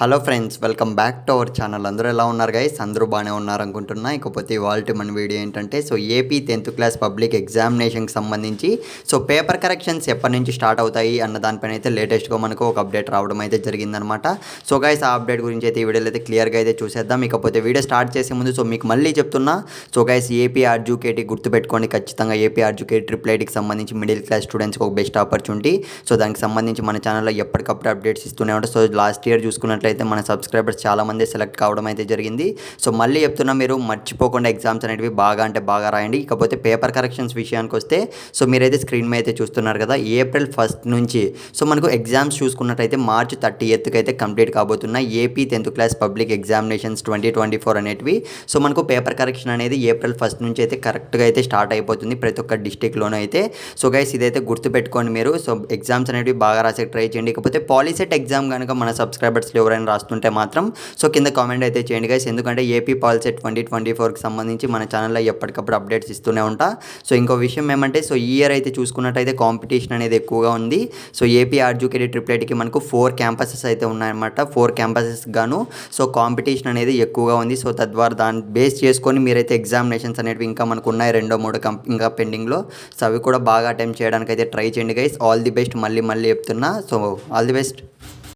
Hello friends, welcome back to our channel. అందరూ ఎలా ఉన్నారు గైస్? అందరూ బాగానే ఉన్నారనుకుంటున్నా. ఇకపోతే ఇవాల్టి మన వీడియో ఏంటంటే ఏపీ 10th క్లాస్ పబ్లిక్ ఎగ్జామినేషన్కి సంబంధించి పేపర్ కరెక్షన్స్ ఎప్పటి నుంచి స్టార్ట్ అవుతాయి అన్న దానిపైన అయితే లేటెస్ట్గా మనకు ఒక అప్డేట్ రావడం అయితే జరిగిందనమాట. గైస్ ఆ అప్డేట్ గురించి అయితే ఈ వీడియోలో అయితే క్లియర్గా అయితే చూసేద్దాం. ఇకపోతే వీడియో స్టార్ట్ చేసే ముందు మీకు మళ్ళీ చెప్తున్నా, గైస్ ఏపీ ఆర్జుకేటీ గుర్తుపెట్టుకోండి. ఖచ్చితంగా ఏపీ ఆర్జుకేటీ ట్రిపుల్ ఐటీకి సంబంధించి మిడిల్ క్లాస్ స్టూడెంట్స్కి ఒక బెస్ట్ ఆపర్చునిటీ. దానికి సంబంధించి మన ఛానల్లో ఎప్పటికప్పుడు అప్డేట్స్ ఇస్తూనే ఉంటాం. లాస్ట్ ఇయర్ చూసుకున్నట్లయితే మన సబ్స్క్రైబర్స్ చాలామంది సెలెక్ట్ కావడం అయితే జరిగింది. మళ్ళీ చెప్తున్నా, మీరు మర్చిపోకుండా ఎగ్జామ్స్ అనేవి బాగా అంటే బాగా రాయండి. ఇకపోతే పేపర్ కరెక్షన్స్ విషయానికి వస్తే మీరైతే స్క్రీన్ మీద అయితే చూస్తున్నారు కదా, ఏప్రిల్ 1 నుంచి మనకు ఎగ్జామ్స్ చూసుకున్నట్టయితే మార్చ్ 30th అయితే కంప్లీట్ కాబోతున్నాయి AP 10th class public examinations 2024 అనేటివి. మనకు పేపర్ కరెక్షన్ అనేది ఏప్రిల్ 1 నుంచి అయితే కరెక్ట్గా అయితే స్టార్ట్ అయిపోతుంది ప్రతి ఒక్క డిస్టిక్లోనూ అయితే. గైస్ ఇదైతే గుర్తుపెట్టుకోండి మీరు. ఎగ్జామ్స్ అనేవి బాగా రాసే ట్రై చేయండి. ఇకపోతే పాలిసెట్ ఎగ్జామ్ కనుక మన సబ్స్క్రైబర్స్లో ఎవరైనా రాస్తుంటే మాత్రం కింద కామెంట్ అయితే చేయండి గైస్. ఎందుకంటే ఏపీ పాలిసెట్ 2024కి సంబంధించి మన ఛానల్లో ఎప్పటికప్పుడు అప్డేట్స్ ఇస్తూనే ఉంటా. ఇంకో విషయం ఏమంటే ఈ ఇయర్ అయితే చూసుకున్నట్టయితే కాంపిటీషన్ అనేది ఎక్కువగా ఉంది. ఏపీ ఆర్జుకేటీ ట్రిపుల్ ఐటీకి మనకు 4 క్యాంపసెస్ అయితే ఉన్నాయన్నమాట. 4 క్యాంపసెస్ గాను కాంపిటీషన్ అనేది ఎక్కువగా ఉంది. తద్వారా దాన్ని బేస్ చేసుకొని మీరైతే ఎగ్జామినేషన్స్ అనేవి ఇంకా మనకు ఉన్నాయి 2-3 ఇంకా పెండింగ్లో. అవి కూడా బాగా అటెంప్ట్ చేయడానికి అయితే ట్రై చేయండి గైస్. All the best. మళ్ళీ చెప్తున్నా. All the best.